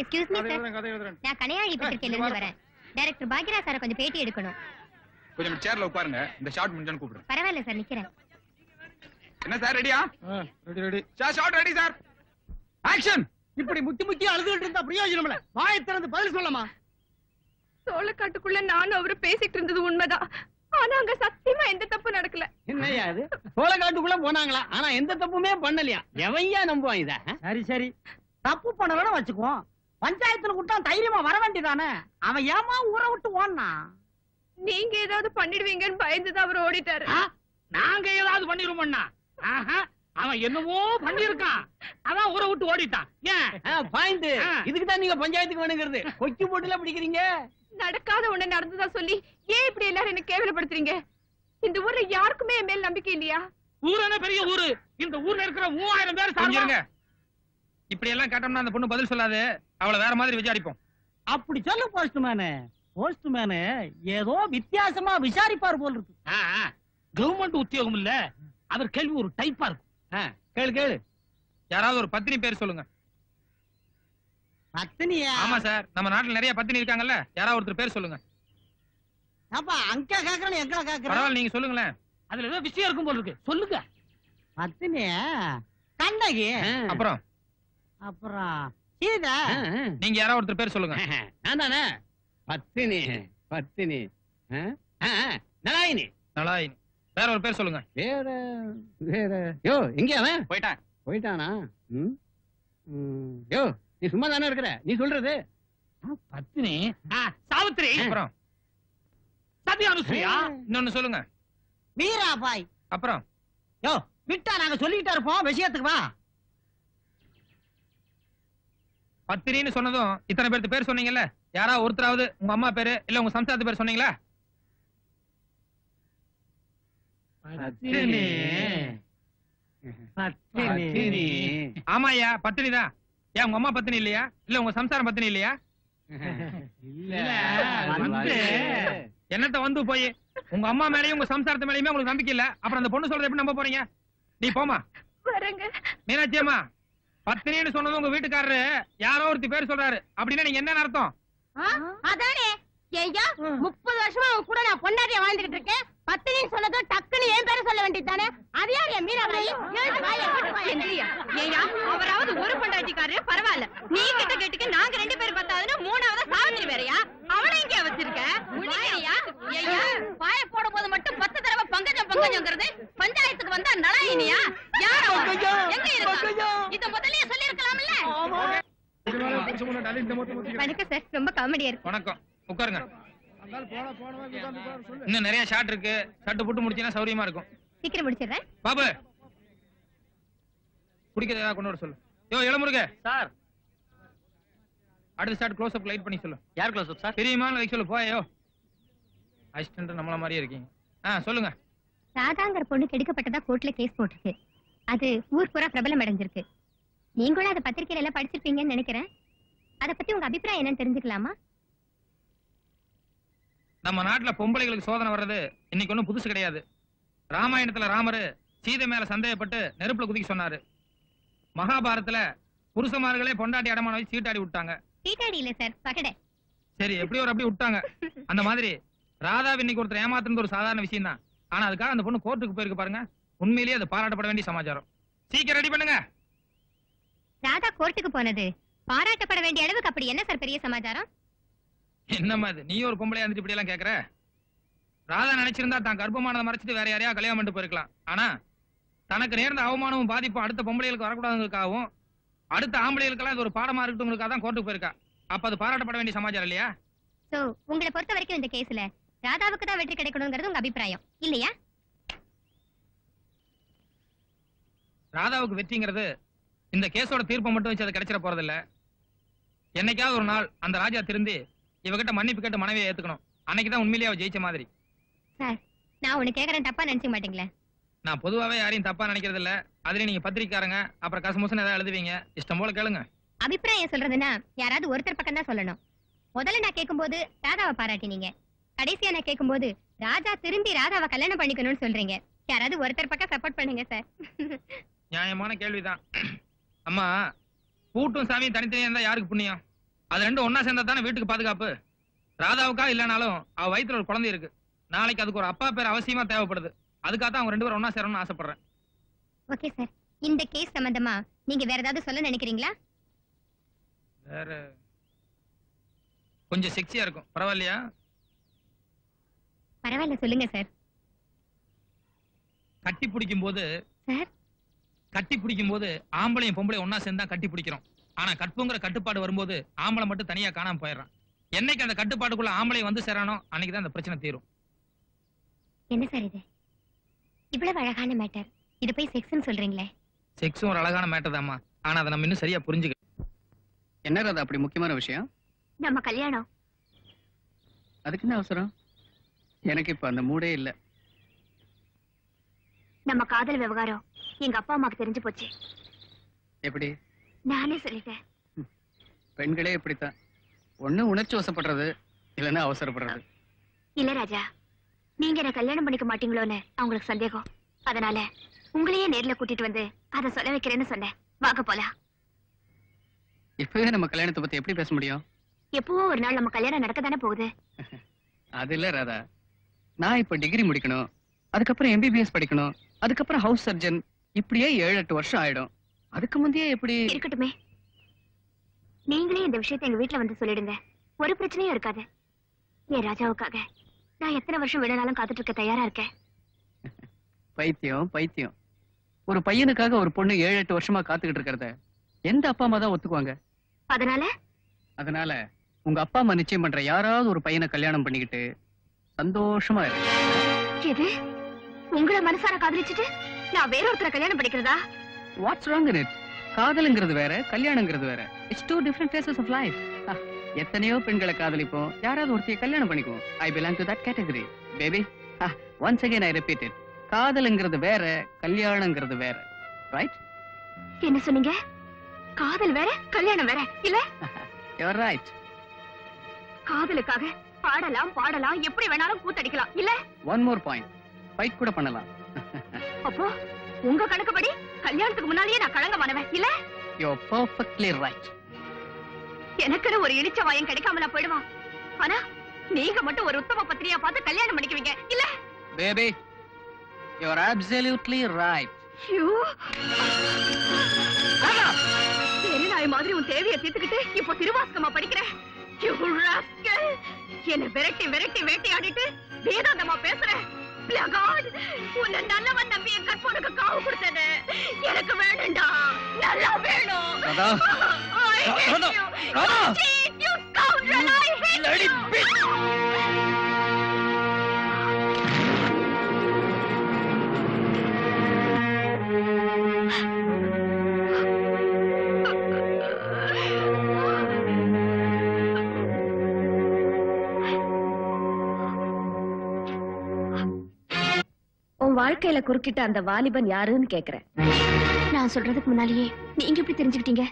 Excuse me sir, நான் கனையாழி பத்திரிக்கையில இருந்து வரேன். டைரக்டர் பாக்யராஜ் சார் கொஞ்சம் பேட்டி எடுக்கணும். கொஞ்சம் சேர்ல உட்காருங்க, இந்த ஷாட் முடிஞ்சான்னு கூப்பிடுறேன். பரவாயில்ல சார், நிக்கிறேன். என்ன சார் ரெடியா? Ready. Shot ready sir. Action. இப்படி முத்தி முத்தி அழுதுகிட்டு இருந்தா பிரயோஜனம் இல்ல. வாயை திறந்து பதில் சொல்லமா? சோளக்காட்டுக்குள்ள நானும் அவரு பேசிட்டு இருந்தது உண்மைதான். ஆனா அங்க சத்தியமா எந்த தப்பு நடக்கல. என்னையா அது? சோளக்காட்டுக்குள்ள போனாங்களா? ஆனா எந்த தப்புமே பண்ணலையா? எவையா நம்புவான் இத? சரி சரி, தப்பு பண்ணலன்னு வச்சுக்குவோம். பஞ்சாயத்துல கூட்டம் தைரியமா வர வேண்டியதானே. அவன் ஏமா ஊரை விட்டு ஓடனா? நீங்க ஏதாவது பண்ணிடுவீங்கன்னு பயந்துதான் அவர் ஓடிட்டாரு. நாங்க ஏதாவது பண்ணிருவோம்னா? அவன் என்னமோ பண்ணிருக்கான், அதான் ஊரை விட்டு ஓடிட்டான். ஏன் பாயிண்ட்? இதுக்குதான் நீங்க பஞ்சாயத்துக்கு வேணுங்கிறது. கொச்சு போட்டுல பிடிக்கிறீங்க. நடக்காத ஒண்ணு நடந்ததா சொல்லி ஏன் இப்படி எல்லாரும் என்ன கேவலப்படுத்துறீங்க? இந்த ஊர்ல யாருக்குமே என் மேல் நம்பிக்கை இல்லையா? ஊரான பெரிய ஊரு. இந்த ஊர்ல இருக்கிற 3000 பேர் சாருங்க. இப்படி எல்லாம் கேட்டோம்னா அந்த பொண்ணு பதில் சொல்லாது. அவளை வேற மாதிரி விசாரிப்போம். அப்படி சொல்லு போஸ்ட்மேனு. போஸ்ட்மேனு ஏதோ வித்தியாசமா விசாரிப்பார் போல் இருக்கு. கவர்மெண்ட் உத்தியோகம் இல்ல, அவர் கேள்வி ஒரு டைப்பா இருக்கும். கேளு கேளு. யாராவது ஒரு பத்தினி பேர் சொல்லுங்க. பத்தினியா? ஆமா சார், நம்ம நாட்டுல நிறைய பத்தினி இருக்காங்கல்ல, யாராவது ஒருத்தர் பேர் சொல்லுங்க. அப்பா அங்க கேக்குறேன் எங்க கேக்குறேன்? பரவாயில்ல, நீங்க சொல்லுங்களேன். அதுல ஏதோ விஷயம் இருக்கும் போல இருக்கு, சொல்லுங்க. பத்தினியா? கண்ணகி. அப்புறம் சீதா. நீங்க யாராவது ஒருத்தர் பேர் சொல்லுங்க. நான் தானே பத்தினி. பத்தினி நலாயினி. நலாயினி. வேற ஒரு பேர் சொல்லுங்க. வேற வேற. யோ எங்க அவன்? போயிட்டானா? யோ நீ சும்மா தானே இருக்கிற, நீ சொல்றது. பத்தினி சாவித்திரி. அப்புறம் சத்யானுஸ்ரீயா? இன்னொன்னு சொல்லுங்க. வீராபாய். அப்புறம் யோ விட்டா நாங்க சொல்லிக்கிட்டே இருப்போம், விஷயத்துக்கு வா. பத்திரின்னு சொன்னதும் இத்தனை பேருக்கு பேர் சொன்னீங்கல்ல, யாராவது ஒருத்தராவது உங்க அம்மா பேரு இல்ல உங்க சம்சாரத்து பேர் சொன்னீங்களா? ஆமாயா, பத்தினி தான். ஏன் உங்க அம்மா பத்தினி இல்லையா? இல்ல உங்க சம்சாரம் பத்தினி இல்லையா? என்னத்த வந்து போய் உங்க அம்மா மேலயும் உங்க சம்சாரத்து மேலயுமே உங்களுக்கு நம்பிக்கை இல்ல, அப்புறம் அந்த பொண்ணு சொல்றது எப்படி நம்ப போறீங்க? நீ போமா. மீனாட்சி அம்மா, பத்தினின்னு சொன்னது உங்க வீட்டுக்காரரு யாரோ ஒருத்தி பேர் சொல்றாரு, அப்படின்னா நீங்க என்ன அர்த்தம்? அதானே ஐயா, 30 வருஷமா அவன் கூட நான் பொண்டாட்டியா வாழ்ந்துகிட்டு இருக்கேன். பத்தினின்னு சொன்னதும் டக்குன்னு என் பேரை சொல்ல வேண்டியதானே? அது யார்? என் மீனாபாய். ஏயா அவராவது ஒரு பொண்டாட்டிக்காரு பரவாயில்ல, நீ கிட்ட கேட்டுக்க நாங்க 2 பேர் பார்த்தாதுன்னு 3வது சாவித்திரி வேறையா? அவளை இங்கே வச்சிருக்க ஐயா, பாய போட போது மட்டும் 10 தடவை பங்கஜம் பங்கஜம்ங்கிறது பஞ்சாயத்துக்கு வந்தா நலாயினியா? யார் அவன்? எங்க இருக்கா? இத முதல்லயே சொல்லி இருக்கலாம்ல. வணக்கம் சார், ரொம்ப காமெடியா இருக்கு. வணக்கம், உட்காருங்க. இன்னும் நிறைய ஷாட் இருக்கு, ஷாட் போட்டு முடிச்சீங்கன்னா சௌரியமா இருக்கும். சீக்கிரம் முடிச்சிடுறேன். பாபு, குடிக்கிறது ஏதாவது கொண்டு வர சொல்லு. யோ இளமுருக சார், அடுத்த ஷாட் க்ளோஸ் அப் லைட் பண்ணி சொல்லு. யார் க்ளோஸ் அப் சார்? தெரியுமா லைக் சொல்லு. போயோ அசிஸ்டன்ட் நம்மள மாதிரியே இருக்கீங்க. சொல்லுங்க. ராதாங்கிற பொண்ணு கெடுக்கப்பட்டதா கோர்ட்ல கேஸ் போட்டிருக்கு. அது ஊர் பூரா பிரபலம் அடைஞ்சிருக்கு. நீங்களும் அதை பத்திரிகையில எல்லாம் படிச்சிருப்பீங்கன்னு நினைக்கிறேன். அத பத்தி உங்க அபிப்பிராயம் என்னன்னு தெரிஞ்சுக்கலாமா? நம்ம நாட்டுல பொம்பளைகளுக்கு சோதனை வர்றது இன்னைக்கு ஒண்ணும் புதுசு கிடையாது. ராமாயணத்துல ராமரு சீதை மேல சந்தேகப்பட்டு நெருப்புல குதிக்க சொன்னாரு. மகாபாரதத்துல புருஷமார்களே பொண்டாட்டி அடமான வச்சு சீட்டாடி விட்டாங்க. சீட்டாடி இல்ல சார், பகடை. சரி, எப்படி ஒரு அப்படி விட்டாங்க. அந்த மாதிரி ராதாவை இன்னைக்கு ஒருத்தர் ஏமாத்துறது ஒரு சாதாரண விஷயம் தான். ஆனா அதுக்காக அந்த பொண்ணு கோர்ட்டுக்கு போயிருக்கு பாருங்க. உண்மையிலேயே அது பாராட்டப்பட வேண்டிய சமாச்சாரம். சீக்கிரம் ரெடி பண்ணுங்க. ராதா கோர்ட்டுக்கு போனது பாராட்டப்பட வேண்டிய அளவுக்கு அப்படி என்ன சார் பெரிய சமாச்சாரம்? என்னம்மா இது, நீ ஒரு பொம்பளையா இருந்துட்டு இப்படி எல்லாம் கேக்குற? ராதா நினைச்சிருந்தா தான் கர்ப்பமானதை மறைச்சிட்டு வேற யாரையா கல்யாணம் பண்ணிட்டு போயிருக்கலாம். ஆனா தனக்கு நேர்ந்த அவமானமும் பாதிப்பும் அடுத்த பொம்பளைகளுக்கு வரக்கூடாதுக்காகவும் அடுத்த ஆம்பளைகளுக்கெல்லாம் இது ஒரு பாடமா இருக்கட்டும்ங்களுக்காக தான் கோர்ட்டுக்கு போயிருக்கா. அப்ப அது பாராட்டப்பட வேண்டிய சமாச்சாரம் இல்லையா? சோ உங்களை பொறுத்த வரைக்கும் இந்த கேஸ்ல ராதாவுக்கு தான் வெற்றி கிடைக்கணுங்கிறது உங்க அபிப்பிராயம் இல்லையா? ராதாவுக்கு வெற்றிங்கிறது இந்த கேஸோட தீர்ப்பை மட்டும் வச்சு அது கிடைச்சிட போறது இல்ல. என்னைக்காவது ஒரு நாள் அந்த ராஜா திருந்தி இவகிட்ட மன்னிப்பு கேட்டு மனைவியை ஏத்துக்கணும். அன்னைக்குதான் உண்மையிலேயே அவ ஜெயிச்ச மாதிரி. சார், நான் உனக்கு கேக்குறேன், தப்பா நினைச்சுக்க மாட்டீங்களே? நான் பொதுவாவே யாரையும் தப்பா நினைக்கிறது இல்ல. அதுல நீங்க பத்திரிக்காரங்க அப்புறம் கசமுசன் ஏதாவது எழுதுவீங்க, இஷ்டம் போல கேளுங்க. அபிப்பிராயம் சொல்றதுன்னா யாராவது ஒருத்தர் பக்கம் தான் சொல்லணும். முதல்ல நான் கேட்கும்போது ராதாவை பாராட்டினீங்க, கடைசியா நான் கேட்கும்போது ராஜா திரும்பி ராதாவை கல்யாணம் பண்ணிக்கணும்னு சொல்றீங்க. யாராவது ஒருத்தர் பக்கம் சப்போர்ட் பண்ணுங்க சார். நியாயமான கேள்விதான். அம்மா, பூட்டும் சாமியும் தனித்தனியா இருந்தா யாருக்கு புண்ணியம்? அது ரெண்டும் ஒன்னா சேர்ந்தா தானே வீட்டுக்கு பாதுகாப்பு. ராதாவுக்கா இல்லனாலும் அவ வயித்துல ஒரு குழந்தை இருக்கு. நாளைக்கு அதுக்கு ஒரு அப்பா பேர் அவசியமா தேவைப்படுது. அதுக்காக தான் அவங்க 2 பேரும் ஒன்னா சேரணும்னு ஆசைப்படுறேன். Okay sir. இந்த கேஸ் சம்பந்தமா நீங்க வேற ஏதாவது சொல்ல நினைக்கிறீங்களா? வேற கொஞ்சம் செக்ஸியா இருக்கும், பரவாயில்லையா? பரவாயில்ல, சொல்லுங்க சார். கட்டி பிடிக்கும் போது சார், கட்டி பிடிக்கும் போது ஆம்பளையும் பொம்பளையும் ஒன்னா சேர்ந்தா கட்டி பிடிக்கிறோம். ஆனா கற்புங்கிற கட்டுப்பாடு வரும்போது ஆம்பளை மட்டும் தனியா காணாம போயிடுறான். என்னைக்கு அந்த கட்டுப்பாட்டுக்குள்ள ஆம்பளையும் வந்து சேரானோ அன்னைக்கு தான் அந்த பிரச்சனை தீரும். என்ன சார் இது? இவ்வளவு அழகான மேட்டர், இது போய் செக்ஸ்னு சொல்றீங்களே? செக்ஸும் ஒரு அழகான மேட்டர் தாம்மா. ஆனா அதை நம்ம இன்னும் சரியா புரிஞ்சுக்க. என்ன அது அப்படி முக்கியமான விஷயம்? நம்ம கல்யாணம். அதுக்கு என்ன அவசரம்? எனக்கு இப்ப அந்த மூடே இல்ல. நம்ம காதல் விவகாரம் எங்க அப்பா அம்மாக்கு தெரிஞ்சு போச்சு. எப்படி? நானே சொல்லிட்டேன். பெண்களே இப்படித்தான், ஒண்ணு உணர்ச்சி வசப்படுறது, இல்லைன்னா அவசரப்படுறது. இல்ல ராஜா, நீங்க என்ன கல்யாணம் பண்ணிக்க மாட்டீங்களோன்னு அவங்களுக்கு சந்தேகம். அதனால உங்களையே நேர்ல கூட்டிட்டு வந்து அதை சொல்ல வைக்கிறேன்னு சொன்னேன். வாங்க போலாம். இப்பவே நம்ம கல்யாணத்தை பத்தி எப்படி பேச முடியும்? எப்பவோ ஒரு நாள் நம்ம கல்யாணம் நடக்க தானே போகுது. அது இல்ல ராதா, நான் இப்ப டிகிரி முடிக்கணும், அதுக்கப்புறம் எம்பிபிஎஸ் படிக்கணும், அதுக்கப்புறம் ஹவுஸ் சர்ஜன், இப்படியே 7-8 வருஷம் ஆயிடும். அதுக்கு முந்தையே எப்படி? இருக்கட்டுமே, நீங்களே இந்த விஷயத்தை எங்க வீட்டுல வந்து சொல்லிடுங்க. ஒரு பிரச்சனையும் இருக்காது. என் ராஜாவுக்காக நான் எத்தனை வருஷம் வேணாலும் காத்துட்டு இருக்க தயாரா இருக்கேன். பைத்தியம் பைத்தியம். ஒரு பையனுக்காக ஒரு பொண்ணு 7-8 வருஷமா காத்துக்கிட்டு இருக்கிறத எந்த அப்பா அம்மா தான் ஒத்துக்குவாங்க? அதனால உங்க அப்பா அம்மா நிச்சயம் பண்ற யாராவது ஒரு பையனை கல்யாணம் பண்ணிக்கிட்டு சந்தோஷமா இருக்கு. எது? உங்களை மனசார காதலிச்சுட்டு நான் வேற ஒருத்தரை கல்யாணம் பண்ணிக்கிறதா? What's wrong in it? காதலுங்கிறது வேற, கல்யாணங்கிறது வேற. It's 2 different phases of life. எத்தனையோ பெண்களை காதலிப்போம், யாராவது ஒருத்தைய கல்யாணம் பண்ணிக்குவோம். I belong to that category, baby. Once again I repeat it. காதலுங்கிறது வேற, கல்யாணங்கிறது வேற. Right? என்ன சொன்னீங்க? காதல் வேற, கல்யாணம் வேற இல்ல? You're right. காதலுக்காக பாடலாம், எப்படி வேணாலும் கூத்தடிக்கலாம் இல்ல? One more point. ஃபைட் கூட பண்ணலாம். அப்போ உங்க கணக்குப்படி கல்யாணத்துக்கு முன்னாலேயே நான் கலங்கமானவன் இல்ல? You're perfectly right. எனக்குன்னு ஒரு இடிச்ச வாயம் கிடைக்காமல போயிடுவான். ஆனா நீங்க மட்டும் ஒரு உத்தம பத்திரியா பார்த்து கல்யாணம் பண்ணிக்குவீங்க இல்ல? Baby, you're absolutely right. நாய் மாதிரி உன் தேவையை தீர்த்துக்கிட்டு இப்போ திருவாசகமா படிக்கிறேன். என்ன விரட்டி விரட்டி வேட்டையாடிட்டு வேதாந்தமா பேசுறேன். உன்னை நல்லவன் நம்பி என் கற்பனுக்கு காவு கொடுத்தது எனக்கு வேணும்டா. நல்லா வேணும். வாழ்க்கையில குறுக்கிட்ட அந்த வாலிபன் யாருன்னு கேக்குறேன். நான் சொல்றதுக்கு முன்னாலேயே நீங்க எப்படி தெரிஞ்சுக்கிட்டீங்க?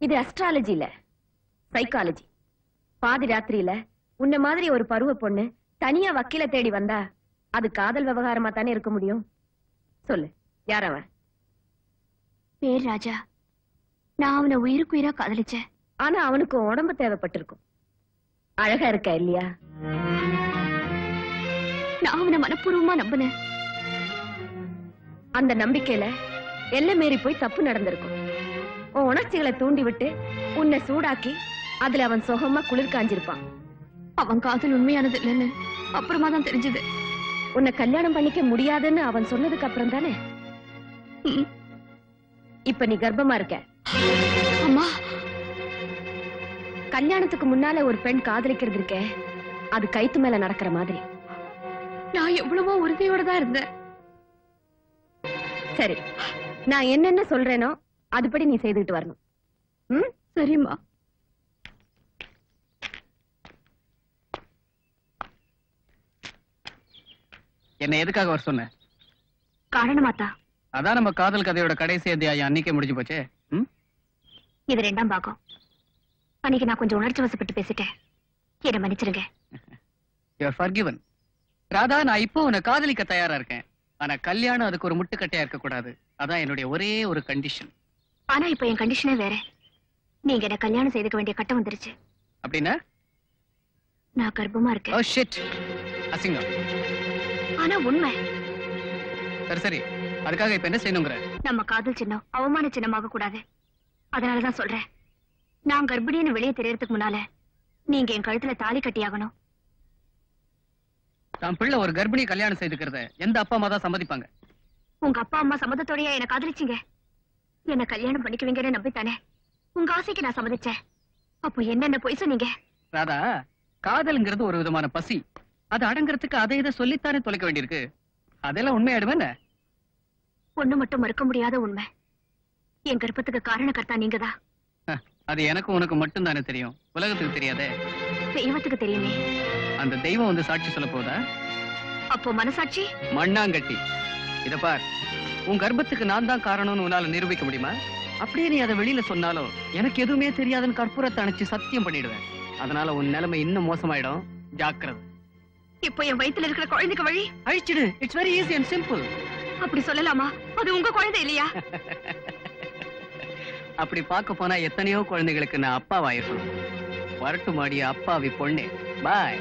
இது அஸ்ட்ராலஜி இல்ல, சைக்காலஜி. பாதி ராத்திரியில உன்ன மாதிரி ஒரு பருவ பொண்ணு தனியா வக்கீல தேடி வந்தா அது காதல் விவகாரமா தானே இருக்க முடியும்? சொல்லு, யார் அவன்? பேர் ராஜா. நான் அவனை உயிருக்கு உயிரா காதலிச்சேன். ஆனா அவனுக்கு உடம்பு தேவைப்பட்டிருக்கும். அழகா இருக்க இல்லையா? நான் அவனை மனப்பூர்வமா நம்பினேன். அந்த நம்பிக்கையில எல்லை மீறி போய் தப்பு நடந்திருக்கும். உன் உணர்ச்சிகளை தூண்டி விட்டு உன்னை சூடாக்கி அதுல அவன் சுகமா குளிர் காஞ்சிருப்பான். அவன் காதல் உண்மையானது இல்லைன்னு அப்புறமா தான் தெரிஞ்சது. உன்னை கல்யாணம் பண்ணிக்க முடியாதுன்னு அவன் சொன்னதுக்கு அப்புறம் தானே? இப்ப நீ கர்ப்பமா இருக்க. அம்மா, கல்யாணத்துக்கு முன்னால ஒரு பெண் காதலிக்கிறது இருக்கே, அது கைத்து மேல நடக்கிற மாதிரி. நான் எவ்வளவோ உறுதியோட தான் இருந்தேன். சரி, நான் என்னென்ன சொல்றேனோ அதுபடி நீ செய்துட்டு வரணும். சரிம்மா. என்ன எதுக்காக வர சொன்ன? காரணமாத்தா. அதான் நம்ம காதல் கதையோட கடைசி அத்தியாயம் அன்னைக்கே முடிஞ்சு போச்சே. இது 2ஆம் பாகம். அன்னைக்கு நான் கொஞ்சம் உணர்ச்சி வசப்பட்டு பேசிட்டேன். என்ன மன்னிச்சிருங்க. You're forgiven. ராதா, நான் இப்போ உன்னை காதலிக்க தயாரா இருக்கேன். ஆனா கல்யாணம் அதுக்கு ஒரு முட்டுக்கட்டையா இருக்க கூடாது. அதான் என்னுடைய ஒரே ஒரு கண்டிஷன். ஆனா இப்ப என் கண்டிஷனே வேற. நீங்க என்ன கல்யாணம் செய்துக்க வேண்டிய கட்டம் வந்துருச்சு. அப்படின்னா நான் கர்ப்பமா இருக்கேன். ஓ ஷிட், அசிங்கம். ஆனா உண்மை. சரி சரி, அதுக்காக இப்ப என்ன செய்யணுங்கிற? நம்ம காதல் சின்னம் அவமான சின்னமாக கூடாது. அதனாலதான் சொல்றேன், நான் கர்ப்பிணின்னு வெளியே தெரியறதுக்கு முன்னால நீங்க என் கழுத்துல தாலி கட்டியாகணும். தான் பிள்ளை ஒரு கர்ப்பிணி கல்யாணம் செய்துக்கிறத எந்த அப்பா அம்மா தான் சம்மதிப்பாங்க? உங்க அப்பா அம்மா சம்மதத்தோடயா என்ன காதலிச்சீங்க? என்ன கல்யாணம் பண்ணிக்குவீங்கன்னு நம்பித்தானே உங்க ஆசைக்கு நான் சம்மதிச்சேன். அப்போ என்னென்ன பொய் சொன்னீங்க? ராதா, காதல்ங்கிறது ஒரு விதமான பசி. அது அடங்குறதுக்கு அதை இதை சொல்லித்தானே தொலைக்க வேண்டியிருக்கு. அதெல்லாம் உண்மையாடுவேன். ஒண்ணு மட்டும் மறுக்க முடியாத உண்மை, என் கர்ப்பத்துக்கு காரணக்கர்த்தா நீங்கதான். அது எனக்கு உனக்கு மட்டும் தானே தெரியும், உலகத்துக்கு தெரியாதே. தெய்வத்துக்கு தெரியுமே. அந்த தெய்வம் வந்து சாட்சி சொல்ல போதா? அப்போ மனசாட்சி? மண்ணாங்கட்டி. இத பார், உன் கர்ப்பத்துக்கு நான் தான் காரணம்னு உன்னால நிரூபிக்க முடியுமா? அப்படியே நீ அதை வெளியில சொன்னாலும் எனக்கு எதுவுமே தெரியாதுன்னு கற்பூரத்தை அணைச்சு சத்தியம் பண்ணிடுவேன். அதனால உன் நிலைமை இன்னும் மோசமாயிடும். ஜாக்கிரதை. இப்போ என் வயித்துல இருக்கிற குழந்தைக்கு வழி அழிச்சிடு. It's very easy and simple. அப்படி சொல்லலாமா? அது உங்க குழந்தை இல்லையா? அப்படி பார்க்க போனா எத்தனையோ குழந்தைகளுக்கு நான் அப்பாவாயிருக்கணும். வரட்டு மாடிய அப்பாவி பொண்ணு. பாய்.